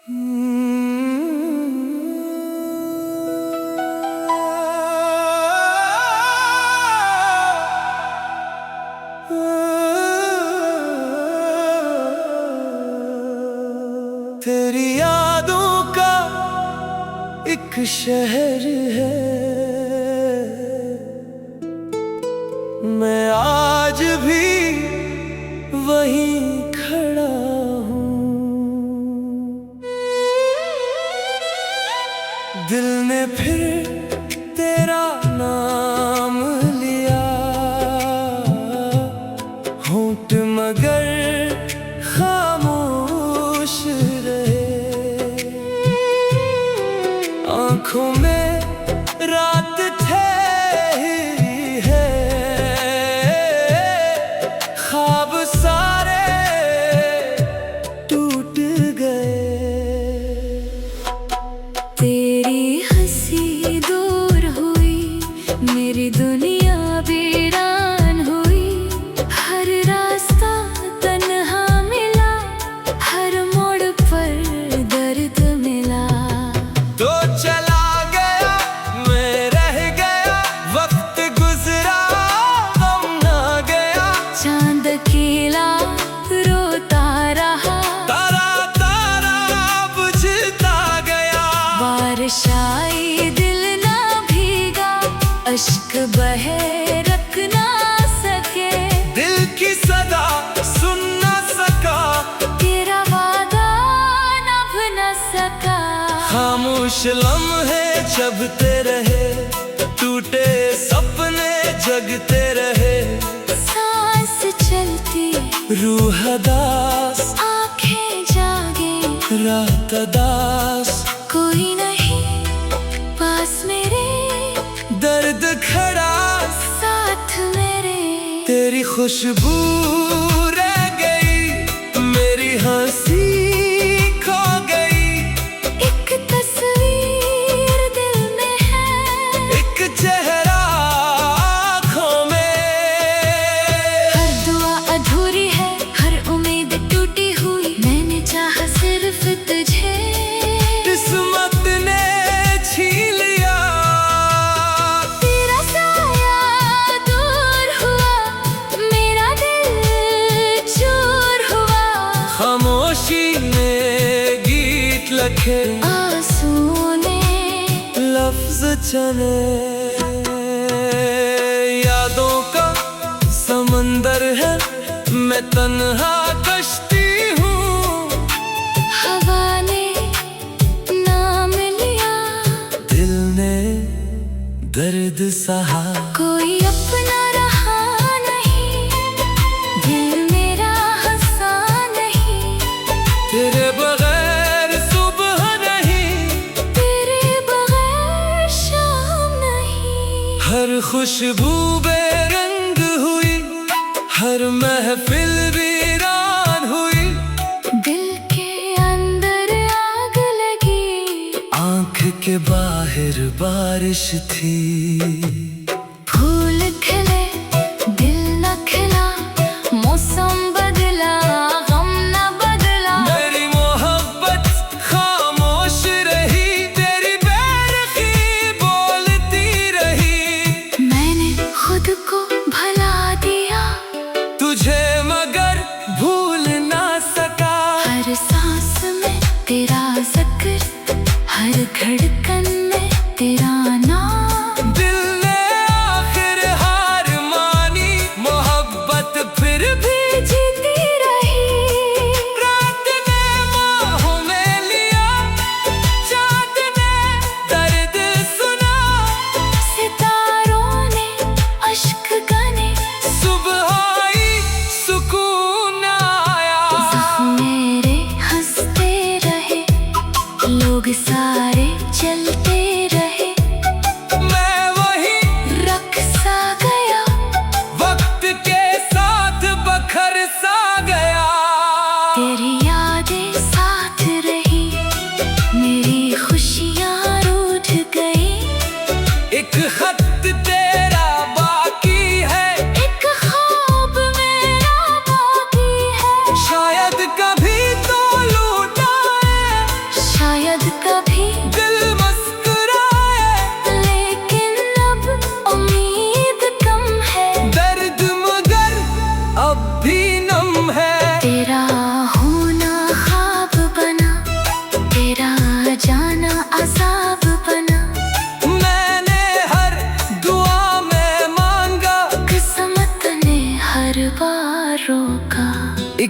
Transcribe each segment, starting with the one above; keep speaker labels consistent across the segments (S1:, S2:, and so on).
S1: तेरी यादों का एक शहर है, मैं आज भी वहीं खड़ा हूँ। दिल ने फिर तेरा नाम लिया, होंठ मगर खामोश रहे। आँखों में रात ठहरी है, ख्वाब सारे टूट गए।
S2: तेरी हंसी दूर हुई, मेरी दुनिया वीरान हुई। हर रास्ता तन्हा मिला, हर मोड़ पर दर्द मिला।
S1: तो चला गया मैं रह गया, वक्त गुजरा गम ना गया।
S2: चांद अकेला रोता रहा,
S1: तारा तारा बुझता गया।
S2: बारिश आई दिल ना भीगा, अश्क बहे रख ना सके।
S1: दिल की सदा सुन ना सका,
S2: तेरा वादा नभ न सका।
S1: खामोश लम्हे जबते रहे, टूटे सपने जगते रहे।
S2: सांस चलती
S1: रूह दास,
S2: आंखें जागे,
S1: रात दास।
S2: कोई नहीं पास मेरे,
S1: दर्द खड़ा
S2: साथ मेरे।
S1: तेरी खुशबू रह गई, मेरी हंसी खो गई।
S2: एक तस्वीर दिल में है,
S1: एक चेहरा आँखों में।
S2: हर दुआ अधूरी है, हर उम्मीद टूटी हुई। मैंने चाहा सिर्फ तुझे,
S1: किस्मत ने छीन लिया।
S2: तेरा साया दूर हुआ, मेरा दिल चूर हुआ।
S1: खामोशी में गीत लखे,
S2: आंसुओं ने
S1: लफ्ज चले। यादों का समंदर है, मैं तन्हा कश्ती हूँ।
S2: हवा ने नाम लिया,
S1: दिल ने दर्द सहा।
S2: कोई अपना रहा नहीं, दिल मेरा हंसा नहीं।
S1: तेरे बगैर सुबह नहीं,
S2: तेरे बगैर शाम नहीं।
S1: हर खुशबू बेरंग हुई, हर महफिल वीरान हुई।
S2: दिल के अंदर आग लगी,
S1: आँख के बाहर बारिश थी।
S2: फूल खिले दिल न खिला, मौसम बदला गम न बदला।
S1: मेरी मोहब्बत खामोश रही, तेरी बेरुखी बोलती रही।
S2: मैंने खुद को भुला दिया,
S1: तुझे मगर भूल ना सका।
S2: हर सांस में तेरा जिक्र, हर धड़कन में तेरा नाम।
S1: दिल ने आखिर हार मानी, मोहब्बत फिर भी
S2: जीती रही।
S1: रात ने बाहों में लिया, चाँद ने दर्द सुना।
S2: सितारों ने अश्क गने,
S1: सुबह आई सुकून आया।
S2: जख्म मेरे हंसते रहे, लोग सारे चले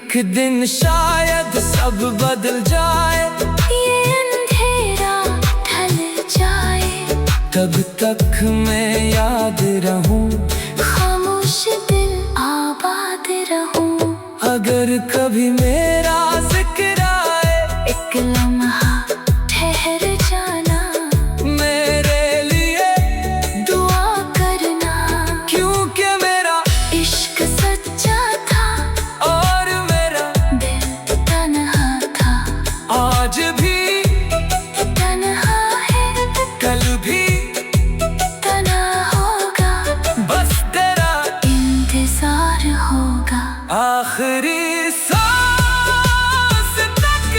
S1: एक दिन शायद सब बदल जाए,
S2: ये अंधेरा ढल जाए,
S1: तब तक मैं याद रहूं,
S2: खामोश दिल आबाद रहूं।
S1: अगर कभी मेरा जिक्र आए,
S2: एक लम्हा ठहर जाना,
S1: मेरे लिए
S2: दुआ करना,
S1: क्योंकि मेरा
S2: इश्क सच्चा था
S1: और मेरा
S2: दिल तन्हा था।
S1: आज भी
S2: तन्हा है,
S1: कल भी
S2: तन्हा होगा,
S1: बस तेरा
S2: इंतजार होगा।
S1: आखिरी सांस तक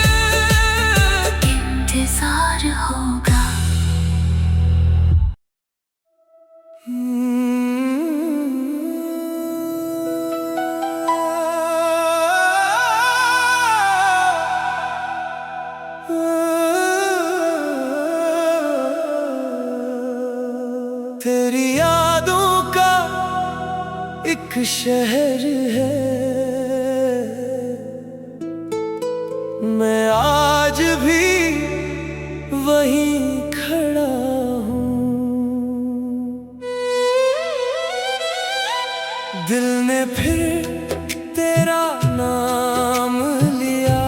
S2: इंतजार होगा।
S1: तेरी यादों का एक शहर है, मैं आज भी वहीं खड़ा हूँ। दिल ने फिर तेरा नाम लिया,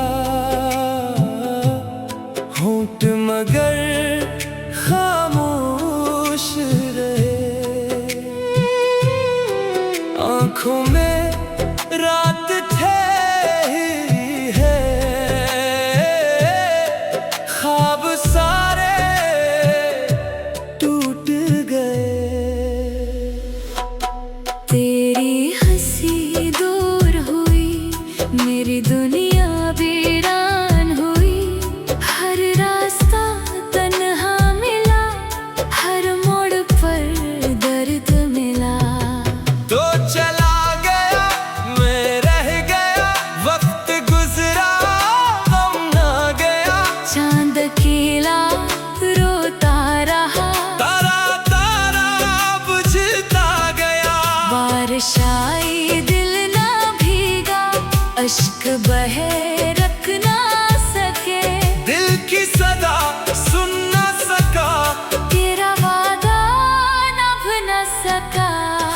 S1: होंठ मगर खामोश रहे, आँखों में रात ठहरी है, ख्वाब सारे टूट गए।
S2: तेरी हंसी दूर हुई, मेरी दुनिया वीरान हुई, हर रास्ता तन्हा मिला, हर मोड़ पर दर्द मिला।
S1: तो चला गया मैं रह गया, वक्त गुजरा गम ना गया,
S2: चांद अकेला रोता रहा,
S1: तारा तारा बुझता गया।
S2: बारिश आई दिल ना भीगा, अश्क बहे रख ना सके,
S1: दिल की सदा सुन ना सका,
S2: तेरा वादा नभ न सका।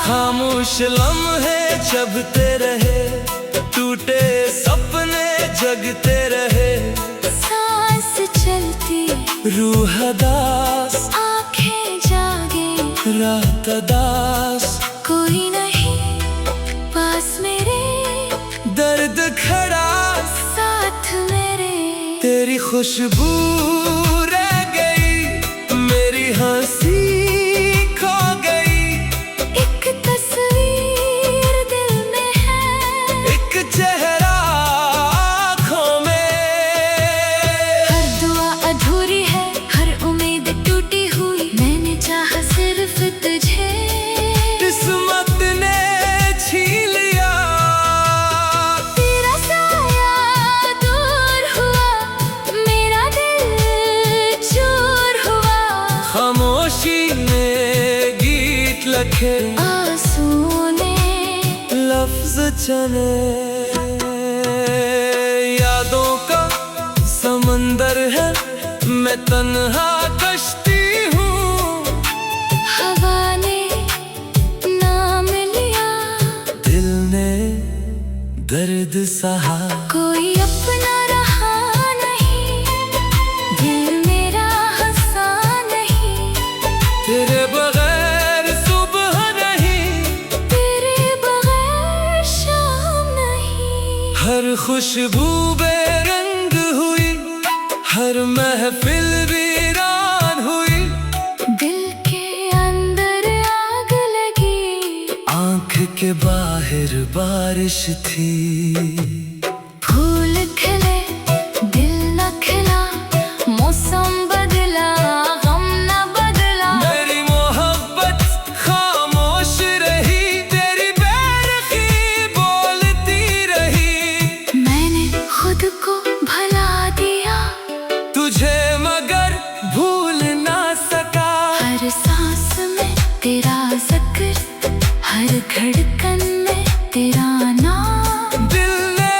S1: खामोश लम्हे जबते रहे, टूटे सपने जगते रहे,
S2: सांस चलती
S1: रूह दास
S2: आंखें जागे,
S1: रात दास,
S2: कोई नहीं पास मेरे,
S1: दर्द खड़ा
S2: साथ मेरे।
S1: तेरी खुशबू रह गई, मेरी हंसी खो गई,
S2: एक तस्वीर दिल में है,
S1: एक चेहरा आँखों में।
S2: हर दुआ अधूरी है, हर उम्मीद टूटी हुई, मैंने चाहा सिर्फ तुझे,
S1: किस्मत ने छीन लिया,
S2: तेरा साया दूर हुआ, मेरा दिल चूर हुआ।
S1: खामोशी ने गीत लखे,
S2: आंसू ने
S1: लफ्ज चले, यादों का समंदर है, मैं तन्हा कश्ती हूँ,
S2: हवा ने नाम लिया,
S1: दिल ने दर्द सहा,
S2: कोई अपना रहा नहीं, दिल मेरा हंसा नहीं,
S1: तेरे बगैर सुबह नहीं,
S2: तेरे बगैर शाम नहीं।
S1: हर खुशबू बेरंग हुई, हर महफिल वीरान हुई,
S2: दिल के अंदर आग लगी,
S1: आँख के बाहर बारिश थी,
S2: फूल खिले दिल न खिला, मौसम बदला गम न बदला।
S1: मेरी मोहब्बत खामोश रही, तेरी बेरखी बोलती रही,
S2: मैंने खुद को भुला दिया,
S1: तुझे मगर भूल ना सका।
S2: हर सांस में तेरा जिक्र, हर धड़कन में तेरा नाम।
S1: दिल ने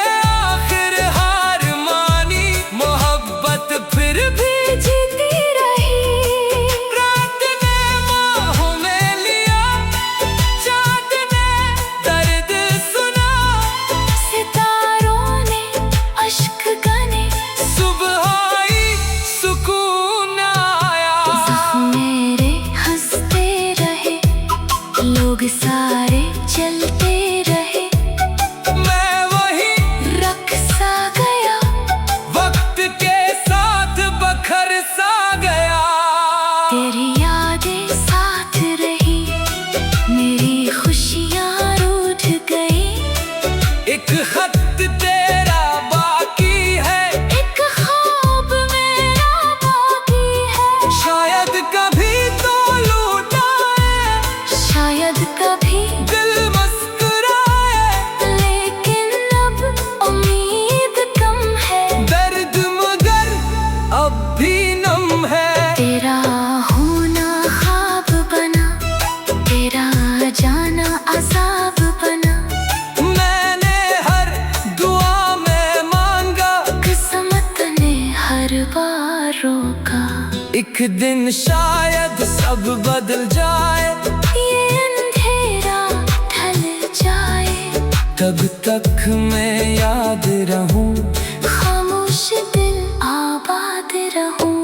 S2: बार रोका।
S1: एक दिन शायद सब बदल जाए,
S2: ये अंधेरा ढल जाए,
S1: तब तक मैं याद रहूं,
S2: खामोश दिल आबाद रहूं।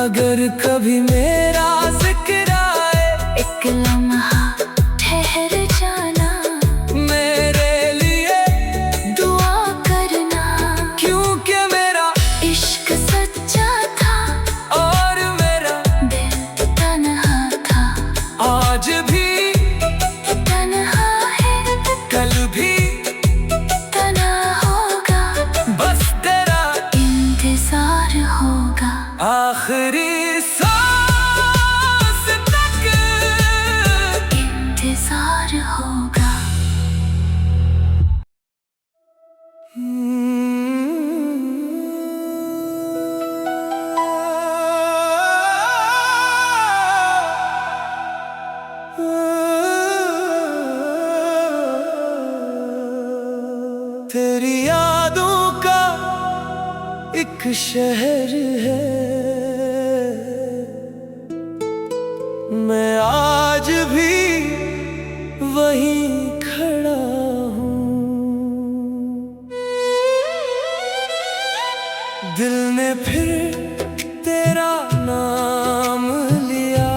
S1: अगर कभी मेरा जिक्र आए,
S2: एक लम्हा ठहर जाना,
S1: मेरे लिए
S2: दुआ करना।
S1: क्योंकि मेरा
S2: इश्क सच्चा था
S1: और मेरा
S2: दिल तन्हा था।
S1: आज भी
S2: तन्हा है,
S1: कल भी
S2: तन्हा होगा,
S1: बस तेरा
S2: इंतजार होगा।
S1: आखिरी सांस तक
S2: इंतजार होगा।
S1: तेरी यादों का एक शहर है, मैं आज भी वहीं खड़ा हूँ। दिल ने फिर तेरा नाम लिया,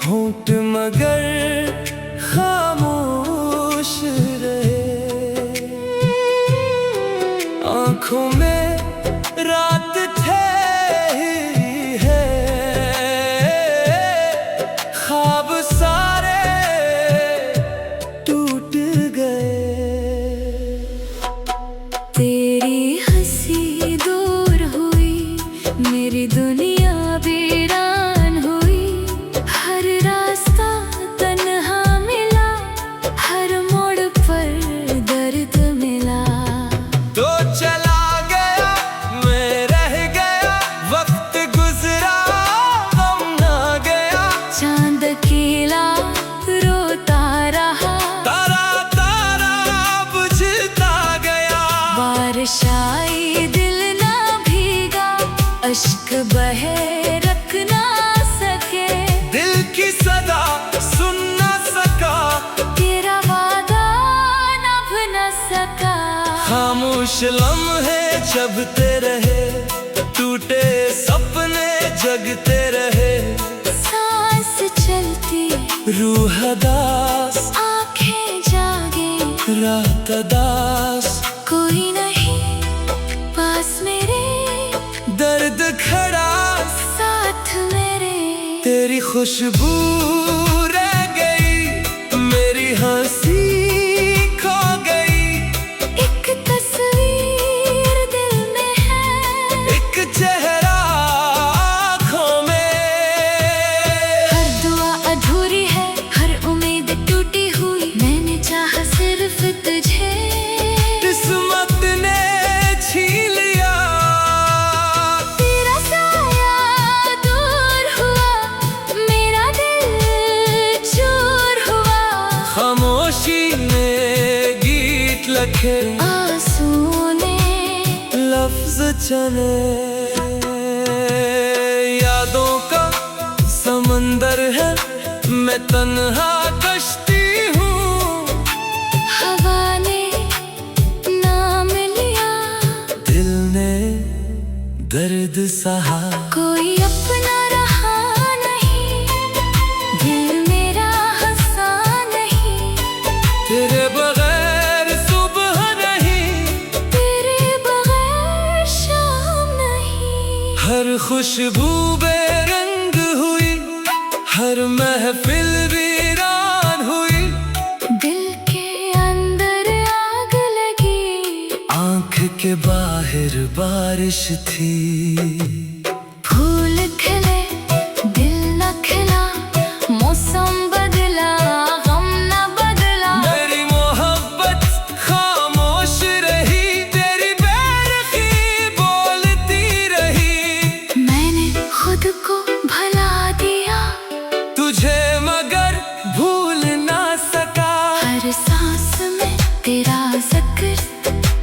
S1: होंठ मगर खामोश रहे, आँखों में रात ठहरी है, ख्वाब सारे टूट गए।
S2: तेरी हंसी दूर हुई, मेरी दुनिया वीरान हुई। हर रास्ता तन्हा मिला, हर मोड़ पर दर्द मिला।
S1: तो चला गया मैं रह गया, वक्त गुजरा गम ना गया।
S2: चांद अकेला रोता रहा,
S1: तारा तारा बुझता गया।
S2: बारिश आई दिल ना भीगा, अश्क बहे रख ना सके।
S1: दिल की सदा सुन ना सका,
S2: तेरा वादा नभ न सका।
S1: खामोश लम्हे जबते रहे, टूटे सपने जगते रहे।
S2: सांस चलती,
S1: रूह दास,
S2: आंखें जागे,
S1: रात दास।
S2: कोई नहीं पास मेरे,
S1: दर्द खड़ा
S2: साथ मेरे।
S1: तेरी खुशबू रह गई, मेरी हंसी खो गई।
S2: एक तस्वीर दिल में है,
S1: एक चेहरा आँखों में।
S2: हर दुआ अधूरी है, हर उम्मीद टूटी हुई। मैंने चाहा सिर्फ तुझे,
S1: किस्मत ने छीन लिया।
S2: तेरा साया दूर हुआ, मेरा दिल चूर हुआ।
S1: खामोशी ने गीत लिखे,
S2: आंसू ने
S1: लफ्ज चले। यादों का समंदर है, मैं तन्हा कश्ती हूँ।
S2: हवा ने नाम लिया,
S1: दिल ने दर्द सहा।
S2: कोई अपना रहा नहीं, दिल मेरा हंसा नहीं।
S1: तेरे बगैर सुबह नहीं,
S2: तेरे बगैर शाम नहीं।
S1: हर खुशबू बेरंग हुई, हर महफिल वीरान हुई।
S2: दिल के अंदर आग लगी,
S1: आँख के बाहर बारिश थी।
S2: फूल खिले दिल न खिला, मौसम बदला गम न बदला।
S1: मेरी मोहब्बत खामोश रही, तेरी बेरखी बोलती रही।
S2: मैंने खुद को भुला दिया,
S1: तुझे मगर भूल ना सका।
S2: हर सांस में तेरा जिक्र,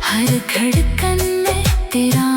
S2: हर धड़कन में तेरा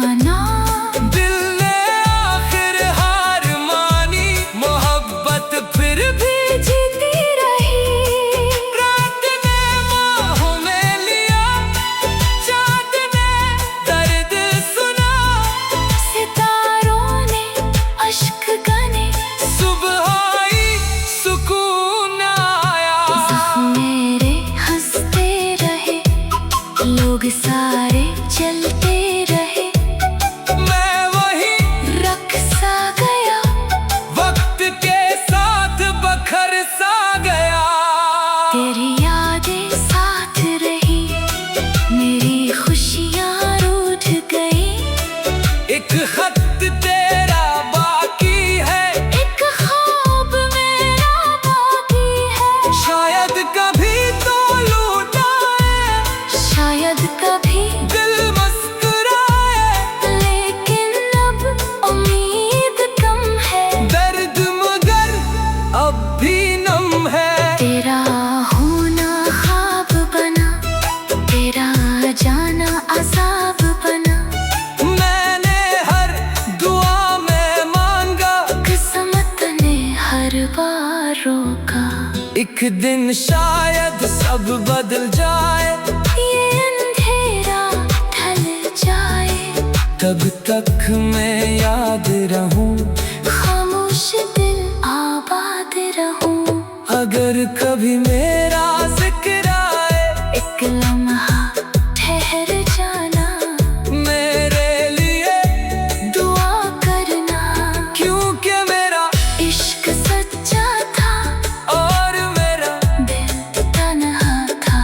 S1: एक दिन शायद सब बदल जाए,
S2: ये अंधेरा ढल जाए।
S1: तब तक मैं याद रहूं,
S2: खामोश दिल आबाद रहूं।
S1: अगर कभी मेरा जिक्र आए,
S2: एक लम्हा ठहर जाना,
S1: मेरे लिए
S2: दुआ करना।
S1: क्योंकि मेरा
S2: इश्क सच्चा था
S1: और मेरा
S2: दिल तन्हा था।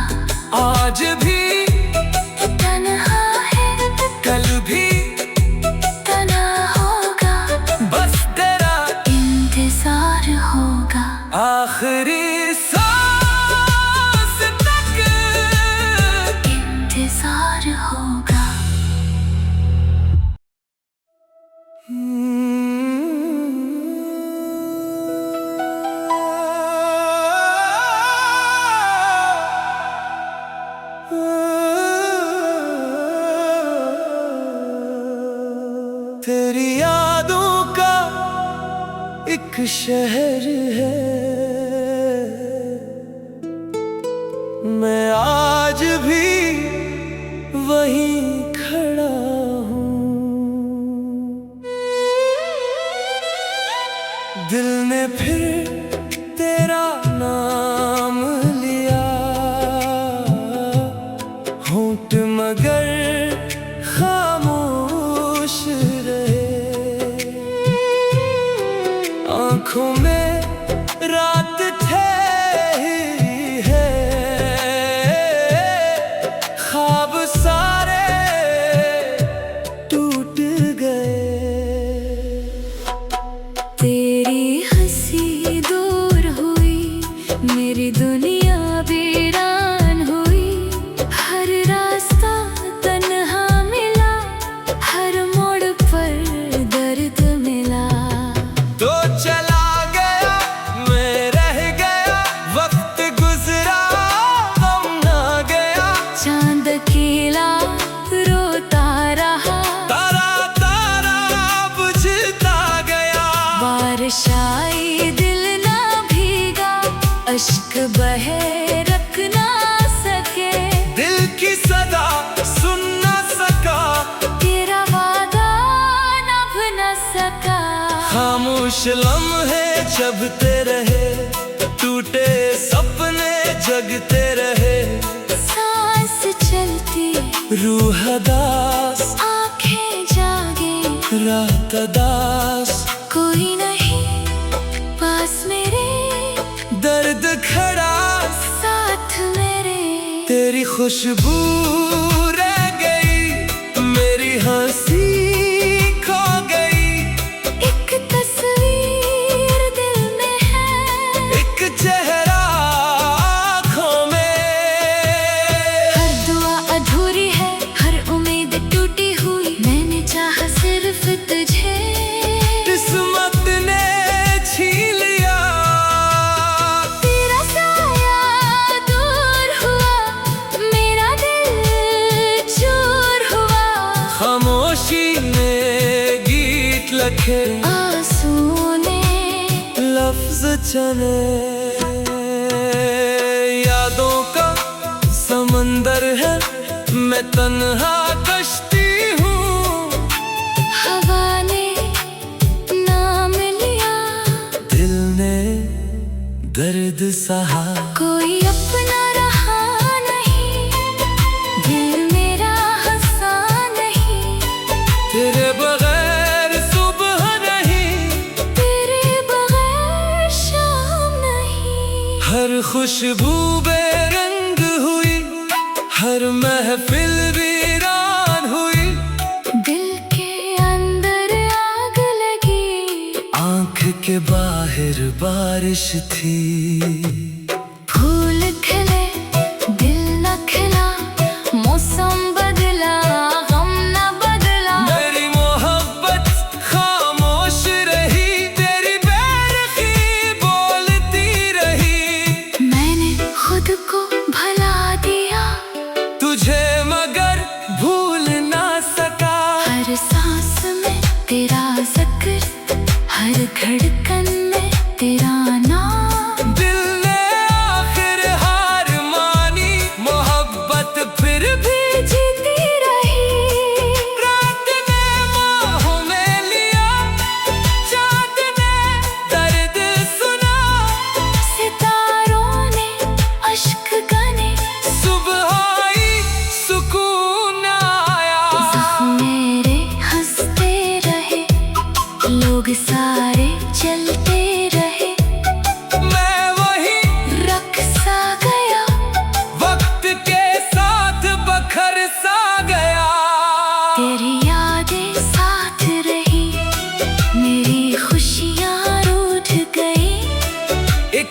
S1: आज भी
S2: तन्हा है,
S1: कल भी
S2: तन्हा होगा,
S1: बस तेरा
S2: इंतजार होगा।
S1: आखिरी सांस तक
S2: इंतजार होगा।
S1: तेरी यादों का एक शहर है, मैं आज भी वहीं खड़ा हूँ। दिल ने फिर तेरा नाम लिया, होंठ मगर खामोश रहे। आँखों में रात ठहरी है, ख्वाब सारे टूट गए।
S2: तेरी हंसी दूर हुई, मेरी दुनिया वीरान हुई। हर रास्ता तन्हा मिला, हर मोड़ पर दर्द मिला।
S1: तो चला गया मैं रह गया, वक्त गुजरा गम ना गया।
S2: चांद अकेला रोता रहा,
S1: तारा तारा बुझता गया।
S2: बारिश आई दिल ना भीगा, अश्क बहे रख ना सके।
S1: दिल की सदा सुन ना सका,
S2: तेरा वादा नभ न सका।
S1: खामोश लम्हे जबते रहे, टूटे सपने जगते रहे।
S2: सांस चलती,
S1: रूह दास,
S2: आंखें जागे,
S1: रात दास।
S2: कोई नहीं पास मेरे,
S1: दर्द खड़ा
S2: साथ मेरे।
S1: तेरी खुशबू रह गई, मेरी हंसी खो गई।
S2: एक तस्वीर दिल में है,
S1: एक चेहरा आँखों में।
S2: हर दुआ अधूरी है, हर उम्मीद टूटी हुई। मैंने चाहा सिर्फ तुझे,
S1: किस्मत ने छीन लिया।
S2: तेरा साया दूर हुआ, मेरा दिल चूर हुआ।
S1: खामोशी ने गीत लखे,
S2: आंसू ने
S1: लफ्ज चले। यादों का समंदर है, मैं तन्हा कश्ती हूँ।
S2: हवा ने नाम लिया,
S1: दिल ने दर्द सहा।
S2: कोई अपना रहा नहीं, दिल मेरा हंसा नहीं।
S1: तेरे बगैर सुबह नहीं,
S2: तेरे बगैर शाम नहीं।
S1: हर खुशबू बेरंग हुई, हर महफिल वीरान हुई।
S2: दिल के अंदर आग लगी,
S1: आँख के बाहर बारिश थी।
S2: फूल खिले दिल न खिला, मौसम बदला गम न बदला।
S1: मेरी मोहब्बत खामोश रही, तेरी बेरखी बोलती रही।
S2: मैंने खुद को भला दिया,
S1: तुझे मगर भूल ना सका।
S2: हर सांस में तेरा जिक्र, हर धड़कन में तेरा नाम।
S1: दिल ने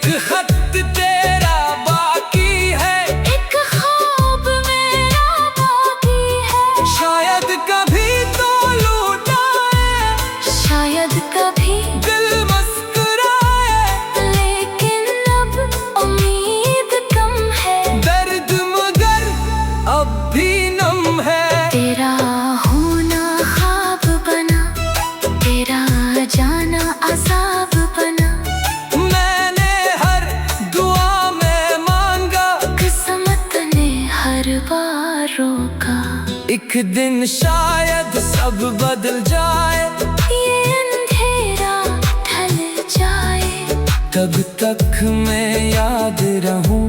S1: एक खत तेरा बाकी है,
S2: एक ख्वाब मेरा बाकी है।
S1: शायद कभी तो लौटाए,
S2: शायद कभी
S1: दिल मुस्कुराए,
S2: लेकिन अब उम्मीद कम है।
S1: दर्द मगर अब भी नम है।
S2: तेरा होना ख्वाब बना, तेरा जाना अज़ाब बना।
S1: मैंने हर दुआ में मांगा,
S2: किस्मत ने हर बार रोका।
S1: एक दिन शायद सब बदल जाए,
S2: ये अंधेरा ढल जाए,
S1: तब तक मैं याद रहूं,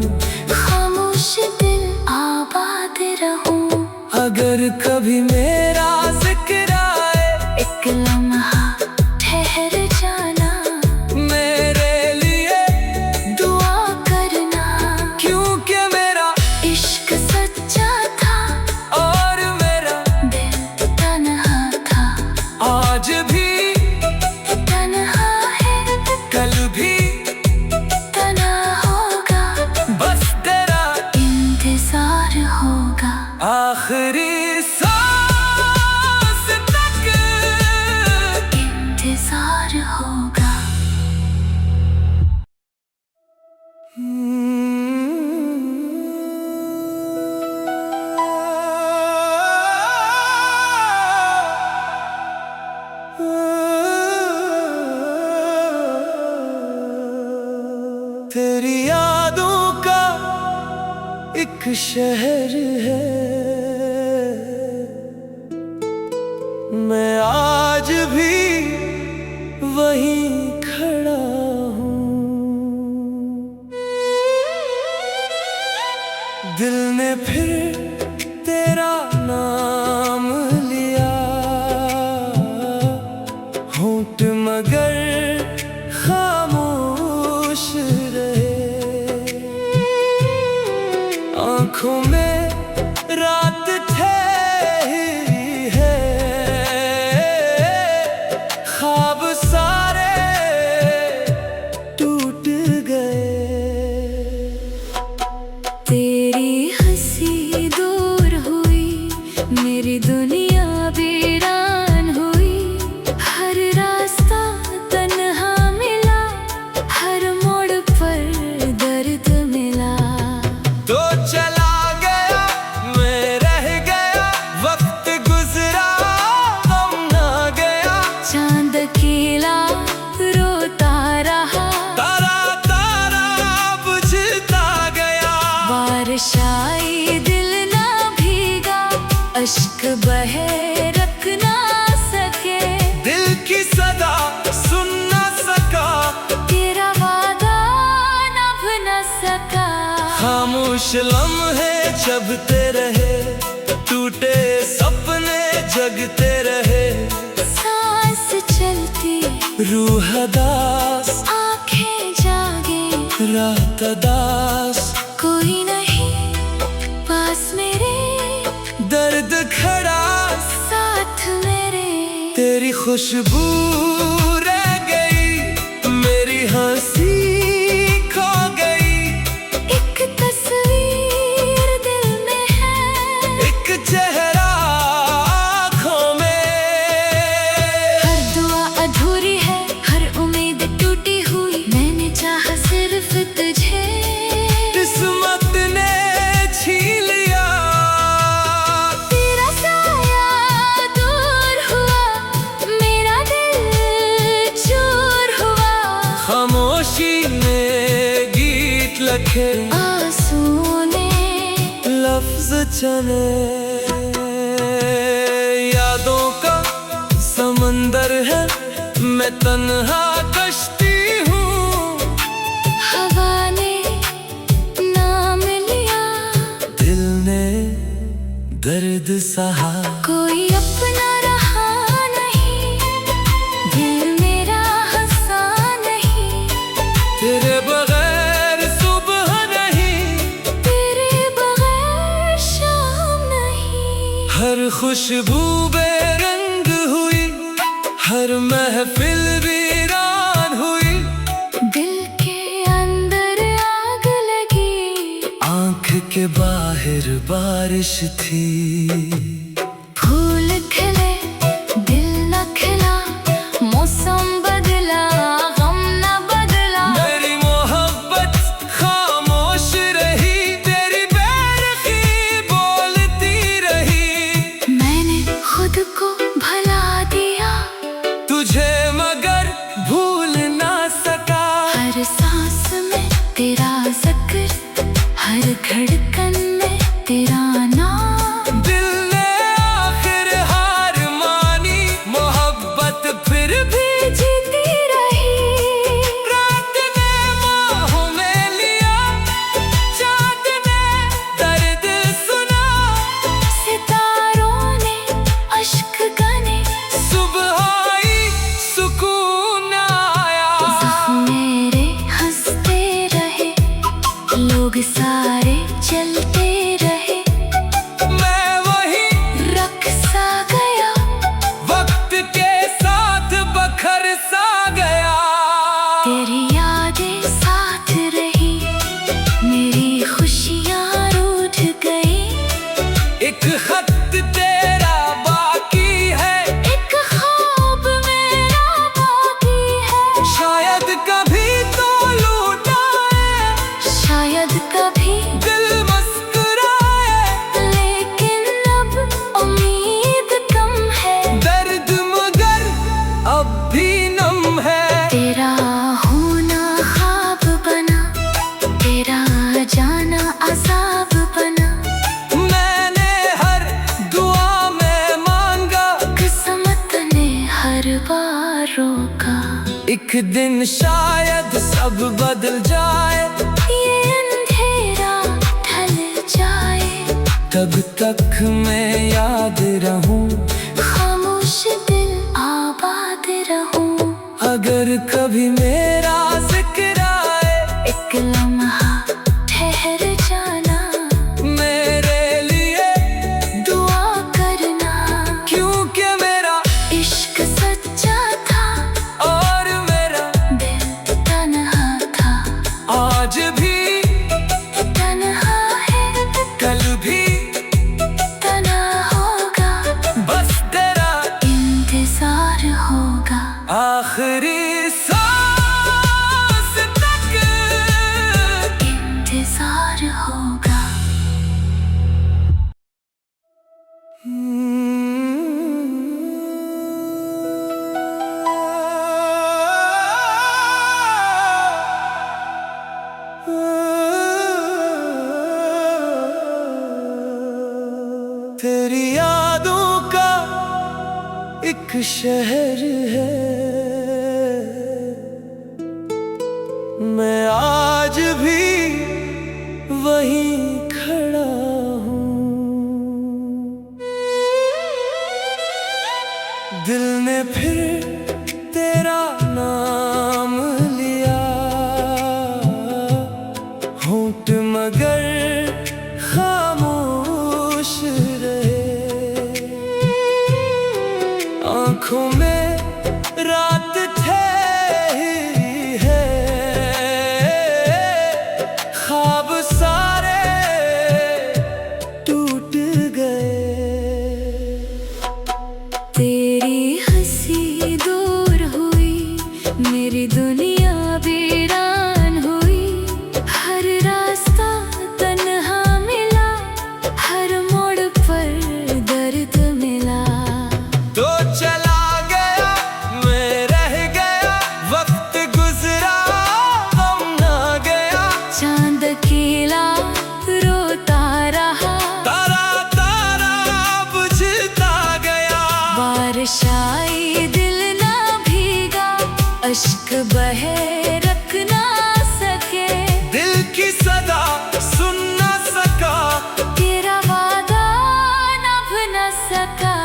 S2: खामोश दिल आबाद रहूं।
S1: अगर कभी मेरा जिक्र आए,
S2: एक लम्हा ठहर जाना,
S1: मेरे लिए
S2: दुआ करना।
S1: क्योंकि मेरा
S2: इश्क सच्चा था
S1: और मेरा
S2: दिल तन्हा था।
S1: आज भी
S2: तन्हा है,
S1: कल भी
S2: तन्हा होगा,
S1: बस तेरा
S2: इंतजार होगा।
S1: आखिरी सांस तक
S2: इंतजार होगा।
S1: तेरी यादों का एक शहर है, मैं आज भी वहीं खड़ा हूँ। दिल ने फिर तेरा नाम लिया, होंठ मगर खामोश रहे। आँखों में रात ठहरी है, ख्वाब सारे टूट गए।
S2: तेरी हंसी दूर हुई, मेरी दुनिया वीरान हुई। हर रास्ता तन्हा मिला, हर मोड़ पर दर्द मिला।
S1: तो चला गया, मैं रह गया, वक्त गुजरा गम ना गया।
S2: चांद अकेला रोता रहा,
S1: तारा तारा बुझता गया।
S2: बारिश आई दिल ना भीगा, अश्क बहे रख ना सके।
S1: दिल की सदा सुन न सका,
S2: तेरा वादा नभ न सका।
S1: खामोश लम्हे जबते रहे, टूटे सपने जगते रहे।
S2: सांस चलती,
S1: रूह दास,
S2: आंखें जागे,
S1: रात दास।
S2: कोई नहीं पास मेरे,
S1: दर्द खड़ा
S2: साथ मेरे।
S1: तेरी खुशबू रह गई, मेरी हंसी खो गई।
S2: एक तस्वीर दिल में है,
S1: एक चेहरा आँखों में।
S2: हर दुआ अधूरी है, हर उम्मीद टूटी हुई। मैंने चाहा सिर्फ तुझे,
S1: किस्मत ने छीन लिया।
S2: तेरा साया दूर हुआ, मेरा दिल चूर हुआ।
S1: खामोशी में गीत लखे,
S2: आंसू ने
S1: लफ्ज चले। यादों का समंदर है, मैं तन्हा कश्ती हूँ।
S2: हवा ने नाम लिया,
S1: दिल ने दर्द सहा।
S2: कोई अपना रहा नहीं, दिल मेरा हंसा नहीं।
S1: तेरे बगैर सुबह नहीं,
S2: तेरे बगैर शाम नहीं।
S1: हर खुशबू बेरंग हुई, हर महफिल वीरान हुई।
S2: दिल के अंदर
S1: बारिश थी।
S2: फूल खिले दिल न खिला, मौसम बदला गम न बदला।
S1: मेरी मोहब्बत खामोश रही, तेरी बेरुखी बोलती रही।
S2: मैंने खुद को भुला दिया
S1: तुझे मगर भूल ना सका।
S2: हर सांस में तेरा जिक्र, हर धड़कन में तेरा नाम।
S1: दिल ने आखिर हार मानी, मोहब्बत फिर भी
S2: जीती रही।
S1: रात ने बाहों में लिया, चाँद ने दर्द सुना।
S2: सितारों ने अश्क गने,
S1: सुबह आई सुकून आया।
S2: ज़ख्म मेरे हंसते रहे, लोग सारे चलते रहे।
S1: मैं वही
S2: रक़्सा गया,
S1: वक्त के साथ बखर सा गया।
S2: तेरी यादें साथ रही, मेरी खुशियाँ रूठ गई।
S1: एक खत तेरा बाकी है,
S2: एक ख्वाब मेरा बाकी है।
S1: शायद कभी तो लूटा है,
S2: शायद कभी,
S1: दिल मुस्कुराए।
S2: लेकिन अब उम्मीद कम है।
S1: दर्द मगर अब भी नम है।
S2: तेरा होना ख्वाब बना, तेरा जाना अज़ाब बना।
S1: मैंने हर दुआ में मांगा,
S2: किस्मत ने हर बार रोका।
S1: एक दिन शायद सब बदल जाए,
S2: ये अंधेरा ढल जाए।
S1: तब तक मैं याद रहूं,
S2: खामोश दिल आबाद रहूं।
S1: अगर कभी मेरा जिक्र आए।
S2: एक लम्हा ठहर जाना,
S1: मेरे लिए
S2: दुआ करना।
S1: क्योंकि मेरा
S2: इश्क सच्चा था
S1: और मेरा
S2: दिल तन्हा था।
S1: आज भी
S2: तन्हा है,
S1: कल भी
S2: तना होगा।
S1: बस तेरा
S2: इंतजार होगा
S1: आखिरी सांस तक।
S2: इंतजार होगा।
S1: तेरी यादों का एक शहर है, मैं आज भी वहीं खड़ा हूँ। दिल ने फिर तेरा नाम लिया, होंठ मगर खामोश रहे। आँखों में रात ठहरी है, ख्वाब सारे टूट गए।
S2: तेरी हंसी दूर हुई, मेरी दुनिया वीरान हुई। हर रास्ता तन्हा मिला, हर मोड़ पर दर्द मिला।
S1: तो चला गया मैं रह गया, वक्त गुजरा गम ना गया।
S2: चांद खिला रोता रहा,
S1: तारा तारा बुझता गया।
S2: बारिश आई दिल ना भीगा, अश्क बहे रख ना सके।
S1: दिल की सदा सुन ना सका,
S2: तेरा वादा नभ न सका।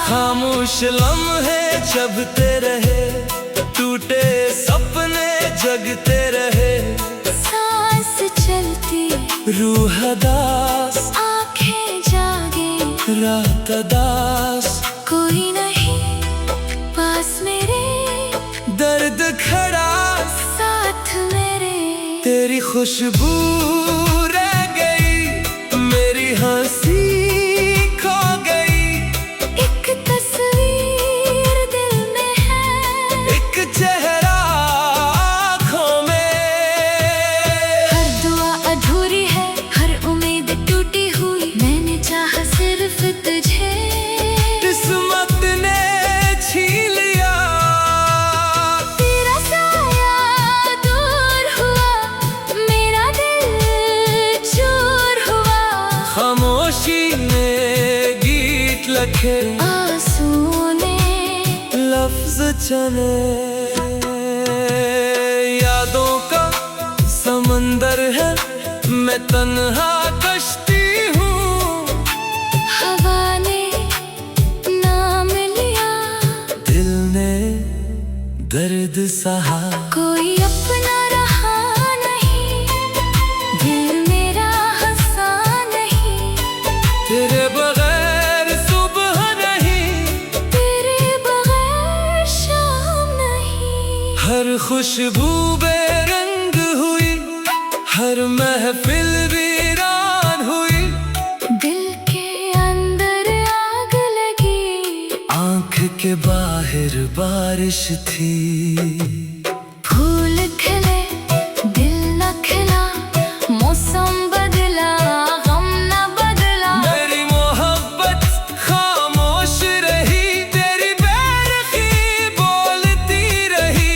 S1: खामोश लम्हे जबते रहे, टूटे सपने जगते रहे।
S2: सांस चलती,
S1: रूह दास,
S2: आंखें जागे,
S1: रात दास।
S2: कोई नहीं पास मेरे,
S1: दर्द खड़ा
S2: साथ मेरे।
S1: तेरी खुशबू रह गई, मेरी हंसी लिखे
S2: आंसू ने
S1: लफ्ज चले। यादों का समंदर है, मैं तन्हा कश्ती हूँ।
S2: हवा ने नाम लिया,
S1: दिल ने दर्द सहा।
S2: कोई अपना रहा नहीं, दिल मेरा हंसा नहीं।
S1: तेरे बगैर सुबह नहीं,
S2: तेरे बगैर शाम नहीं।
S1: हर खुशबू बेरंग हुई, हर महफिल वीरान हुई।
S2: दिल के अंदर आग लगी,
S1: आंख के बाहर बारिश थी।
S2: फूल खिले दिल न खिला, मौसम बदला गम न बदला।
S1: मेरी मोहब्बत खामोश रही, तेरी बेरुखी बोलती रही।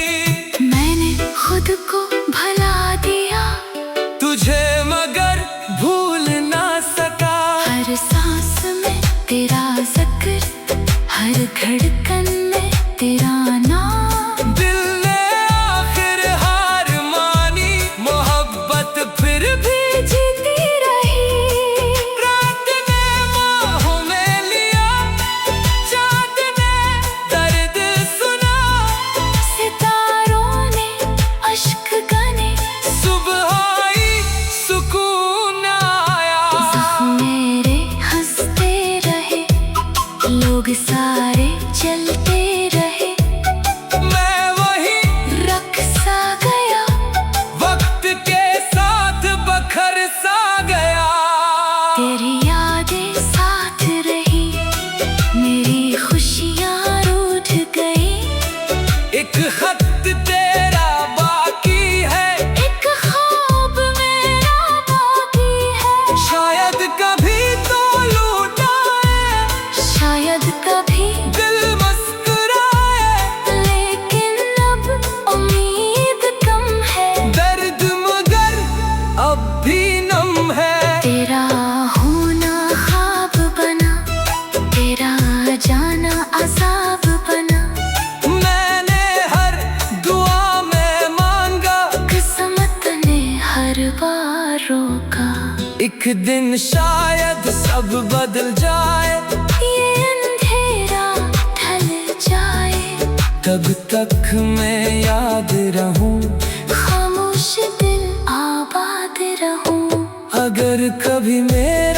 S2: मैंने खुद को भुला दिया,
S1: तुझे मगर भूल ना सका।
S2: हर सांस में तेरा जिक्र, हर धड़कन में तेरा नाम।
S1: दिल ने आखिर हार मानी, मोहब्बत फिर भी
S2: जीती रही।
S1: रात ने बाहों में लिया, चाँद ने दर्द सुना।
S2: सितारों ने अश्क गने,
S1: सुबह आई सुकून आया।
S2: ज़ख्म मेरे हंसते रहे, लोग सारे चलते रहे।
S1: मैं वही
S2: रक़्सा गया,
S1: वक्त के साथ बखर सा गया।
S2: तेरी यादें साथ रही, मेरी खुशियाँ रूठ गई।
S1: एक खत तेरा बाकी है,
S2: एक ख्वाब मेरा बाकी है।
S1: शायद कभी तो लूट आए,
S2: शायद कभी
S1: दिल मुस्कुराए।
S2: लेकिन अब उम्मीद कम है,
S1: दर्द मगर अब भी नम है।
S2: तेरा होना ख्वाब बना, तेरा जाना अज़ाब बना।
S1: मैंने हर दुआ में मांगा,
S2: किस्मत ने हर बार रोका।
S1: एक दिन शायद सब बदल जाए।
S2: ये अंधेरा ढल जाए,
S1: तब तक मैं याद रहूं,
S2: खामोश दिल आबाद रहूं।
S1: अगर कभी मेरे